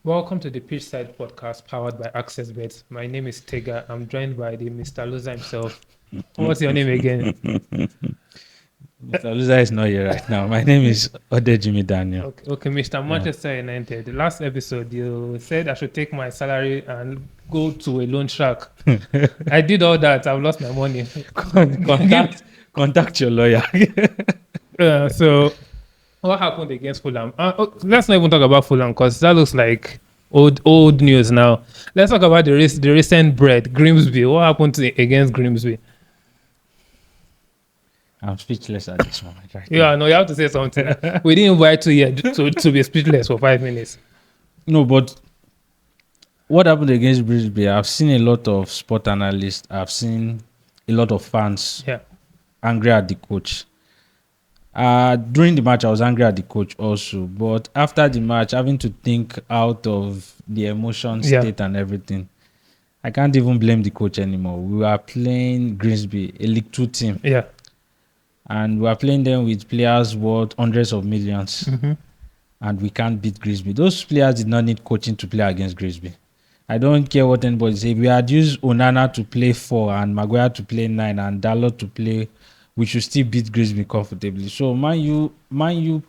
Welcome to the Pitchside podcast powered by Access Bets. My name is Tega. I'm joined by the Mr. Loser himself. What's your name again? Mr. Loser is not here right now. My name is Jimmy Daniel. Okay, Mr. Yeah. Manchester United. The last episode, you said I should take my salary and go to a loan shark. I did all that. I've lost my money. Contact your lawyer. So, what happened against Fulham? Let's not even talk about Fulham because that looks like old news now. Let's talk about the recent bread, Grimsby. What happened against Grimsby? I'm speechless at this moment. Right Yeah, no, you have to say something. We didn't invite you here to be speechless for 5 minutes. No, but what happened against Brisbane? I've seen a lot of sport analysts. I've seen a lot of fans angry at the coach. During the match, I was angry at the coach also. But after the match, having to think out of the emotion state and everything, I can't even blame the coach anymore. We were playing Grimsby, a League 2 team. Yeah. And we are playing them with players worth hundreds of millions. Mm-hmm. And we can't beat Grimsby. Those players did not need coaching to play against Grimsby. I don't care what anybody says. We had used Onana to play 4 and Maguire to play 9 and Dalot to play. We should still beat Grimsby comfortably. So Man U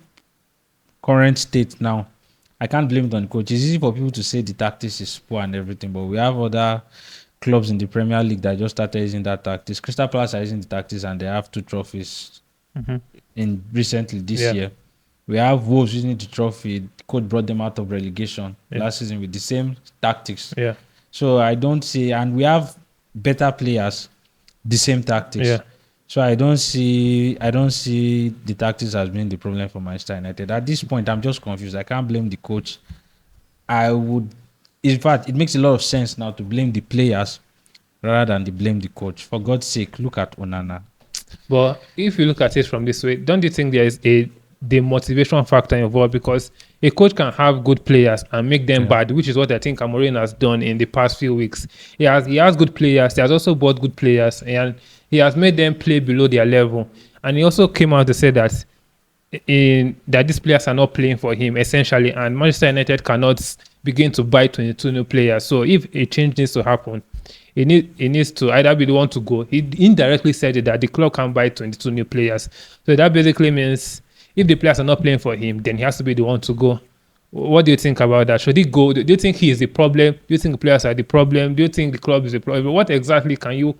current state now, I can't blame it on the coach. It's easy for people to say the tactics is poor and everything, but we have other clubs in the Premier League that just started using that tactics. Crystal Palace are using the tactics and they have 2 trophies in recently this year. We have Wolves using the trophy. The coach brought them out of relegation last season with the same tactics. Yeah. So I don't see, and we have better players, the same tactics. Yeah. So I don't see the tactics as being the problem for Manchester United. At this point, I'm just confused. I can't blame the coach. In fact, it makes a lot of sense now to blame the players rather than to blame the coach. For God's sake, look at Onana. But if you look at it from this way, don't you think there is the motivation factor involved? Because a coach can have good players and make them bad, which is what I think Amorim has done in the past few weeks. He has good players. He has also bought good players, and he has made them play below their level. And he also came out to say that that these players are not playing for him essentially, and Manchester United cannot begin to buy 22 new players. So if a change needs to happen, he needs to either be the one to go. He indirectly said it, that the club can buy 22 new players. So that basically means if the players are not playing for him, then he has to be the one to go. What do you think about that? Should he go? Do you think he is the problem? Do you think the players are the problem? Do you think the club is the problem? What exactly can you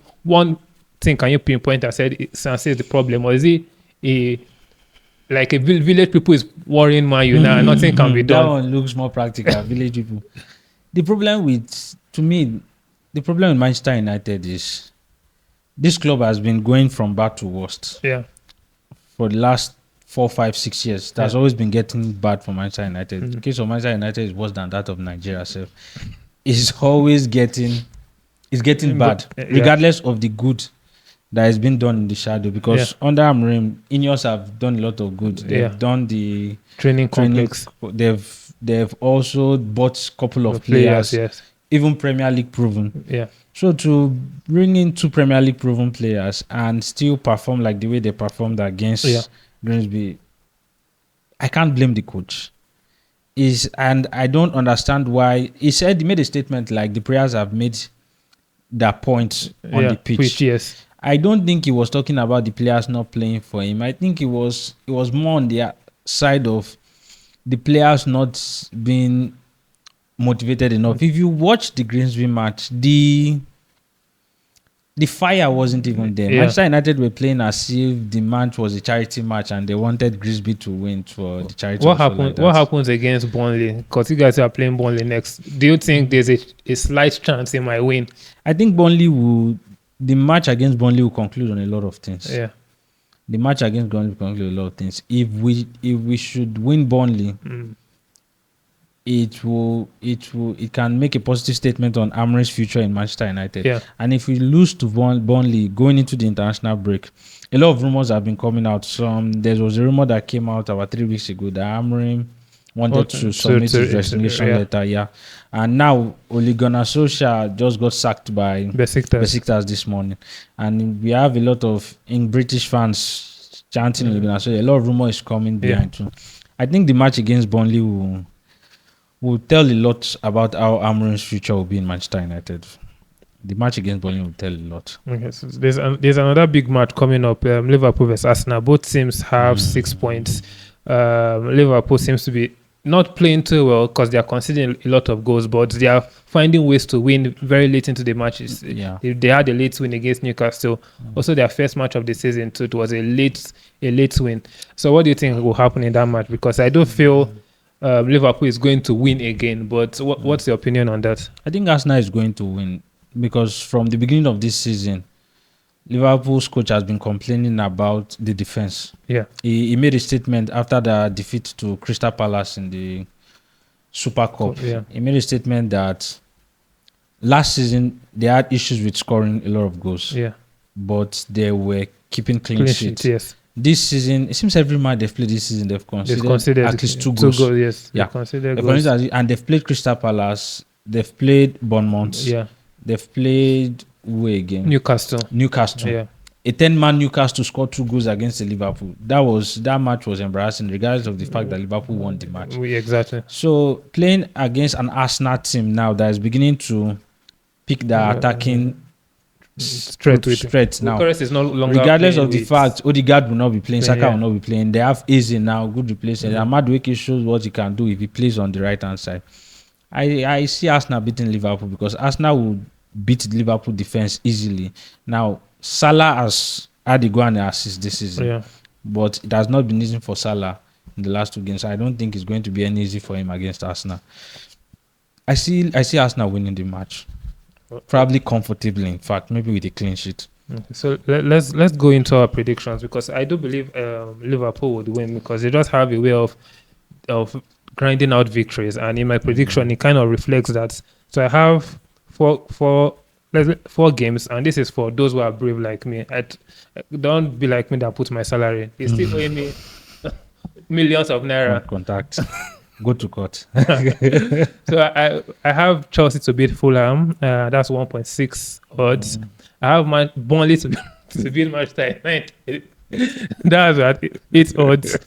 pinpoint and say is the problem? Or is it a village people is worrying Man U now and nothing can be done? That one looks more practical. Village people. The problem with Manchester United is this club has been going from bad to worst. Yeah. For the last 4, 5, 6 years, it has always been getting bad for Manchester United. The case of Manchester United is worse than that of Nigeria. So it's always getting bad, regardless of the good that has been done in the shadow. Because under Amorim, Ineos have done a lot of good. They've done the training complex. They've also bought a couple of players, even Premier League proven. Yeah. So to bring in 2 Premier League proven players and still perform like the way they performed against Grimsby, I can't blame the coach. And I don't understand why. He made a statement like the players have made their point on the pitch. Yes. I don't think he was talking about the players not playing for him. I think it was more on the side of the players not being motivated enough. If you watch the Grimsby match, the fire wasn't even there. Manchester United were playing as if the match was a charity match and they wanted Grimsby to win for the charity. What happens against Burnley? Because you guys are playing Burnley next. Do you think there's a slight chance they might win? I think the match against Burnley will conclude on a lot of things. Yeah. The match against Burnley will conclude a lot of things. If we should win Burnley, it can make a positive statement on Amorim's future in Manchester United. Yeah. And if we lose to Burnley going into the international break, a lot of rumors have been coming out. There was a rumor that came out about 3 weeks ago that Amorim wanted to submit his resignation letter. And now Ole Gunnar Solskjaer just got sacked by Besiktas this morning. And we have a lot of British fans chanting. So a lot of rumor is coming behind too. I think the match against Burnley will tell a lot about how Amorim's future will be in Manchester United. The match against Burnley will tell a lot. Okay, so there's another big match coming up. Liverpool versus Arsenal. Both teams have 6 points. Liverpool seems to be not playing too well because they are conceding a lot of goals, but they are finding ways to win very late into the matches. Yeah. They had a late win against Newcastle. Also, their first match of the season too. It was a late win. So, what do you think will happen in that match? Because I do feel Liverpool is going to win again. But what's your opinion on that? I think Arsenal is going to win because from the beginning of this season, Liverpool's coach has been complaining about the defense. Yeah. He made a statement after the defeat to Crystal Palace in the Super Cup. Yeah. He made a statement that last season they had issues with scoring a lot of goals. Yeah. But they were keeping clean sheets. Yes. This season, it seems every match they've played this season, they've considered at least two goals. Yes. Yeah. And they've played Crystal Palace. They've played Bournemouth. Yeah. They've played who again? Newcastle. Yeah. A 10-man Newcastle scored 2 goals against the Liverpool. That match was embarrassing, regardless of the fact that Liverpool won the match. Exactly. So playing against an Arsenal team now that is beginning to pick the attacking straight now. Bucharest is no longer regardless of the fact Odegaard will not be playing, Saka will not be playing. They have Eze now, good replacement. Ahmad Weke shows what he can do if he plays on the right hand side. I see Arsenal beating Liverpool because Arsenal will beat Liverpool defense easily. Now Salah has had a go and assist this season, but it has not been easy for Salah in the last 2 games. I don't think it's going to be any easy for him against Arsenal. I see Arsenal winning the match, probably comfortably. In fact, maybe with a clean sheet. Okay, so let's go into our predictions because I do believe Liverpool would win because they just have a way of grinding out victories, and in my prediction, it kind of reflects that. So I have four games, and this is for those who are brave like me. Don't be like me that put my salary. They still owe me millions of naira. Contact. Go to court. So I have Chelsea to beat Fulham. That's 1.6 odds. I have Burnley to beat Manchester United. That's at 8 odds.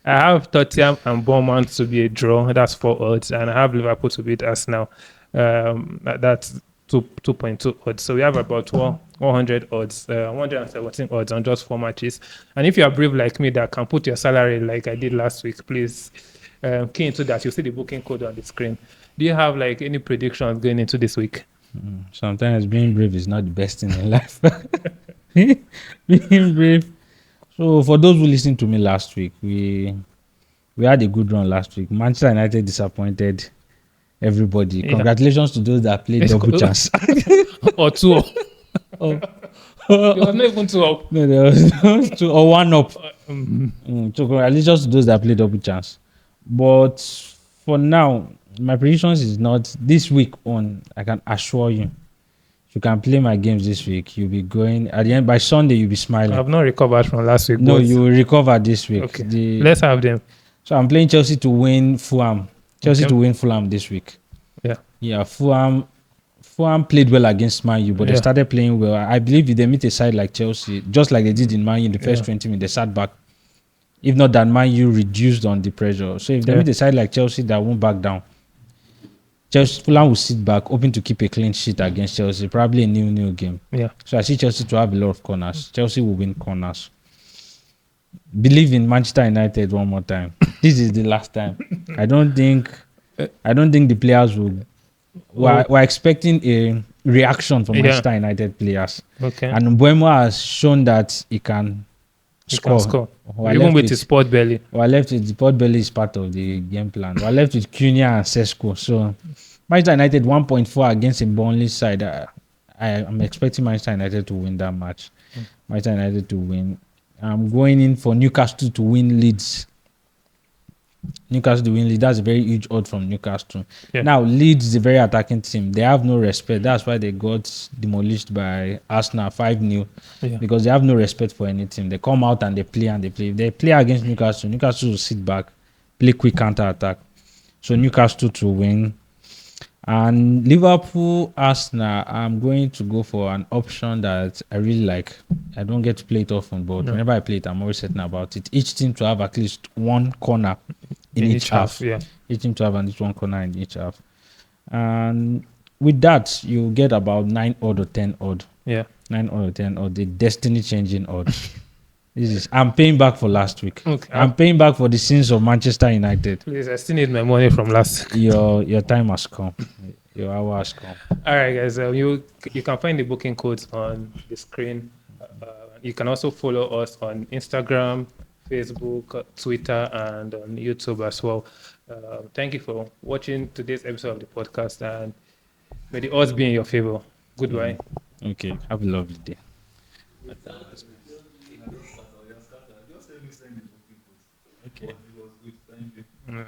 I have Tottenham and Bournemouth to be a draw. That's 4 odds. And I have Liverpool to beat Arsenal. That's 2.2 odds. So we have about 100 odds, 117 odds on just 4 matches. And if you are brave like me that can put your salary like I did last week, please key into that. You'll see the booking code on the screen. Do you have like any predictions going into this week? Sometimes being brave is not the best thing in life. Being brave. So for those who listened to me last week, we had a good run last week. Manchester United disappointed everybody. Yeah. Congratulations to those that played double chance. Or 2 up. There was not even 2 up. No, there was 2 or 1 up. So congratulations to those that played double chance. But for now, my predictions is not this week on. I can assure you. You can play my games this week. You'll be going at the end by Sunday. You'll be smiling. I've not recovered from last week. No, you will recover this week. Okay. Let's have them. So I'm playing Chelsea to win Fulham. To win Fulham this week. Yeah. Fulham played well against Man U, but they started playing well. I believe if they meet a side like Chelsea, just like they did in Man U in the first 20 minutes, they sat back. If not that, Man U reduced on the pressure. So if they meet a side like Chelsea that won't back down, Fulham will sit back, hoping to keep a clean sheet against Chelsea. Probably a new game. Yeah. So I see Chelsea to have a lot of corners. Chelsea will win corners. Believe in Manchester United one more time. This is the last time. I don't think the players will. We're expecting a reaction from Manchester United players. Okay. And Mbeumo has shown that he can score. Even with his sport belly. We're left with the sport belly is part of the game plan. We're left with Cunha and Sesko. So Manchester United 1.4 against a Burnley side. I am expecting Manchester United to win that match. Manchester United to win. I'm going in for Newcastle to win Leeds. Newcastle to win Leeds. That's a very huge odd from Newcastle. Yeah. Now, Leeds is a very attacking team. They have no respect. That's why they got demolished by Arsenal 5-0 because they have no respect for any team. They come out and they play and they play. If they play against Newcastle, Newcastle will sit back, play quick counter-attack. So Newcastle to win. And Liverpool, Arsenal, I'm going to go for an option that I really like. I don't get to play it often, but whenever I play it, I'm always certain about it. Each team to have at least one corner in each half. Yeah. each team to have at least one corner in each half. And with that, you get about 9 odd or 10 odd. Yeah. 9 odd or 10 odd. The destiny changing odd. I'm paying back for last week. Okay. I'm paying back for the sins of Manchester United. Please, I still need my money from last week. Your time has come. Your hour has come. All right, guys. You can find the booking codes on the screen. You can also follow us on Instagram, Facebook, Twitter, and on YouTube as well. Thank you for watching today's episode of the podcast, and may the odds be in your favor. Goodbye. Okay. Have a lovely day. Okay. Mm.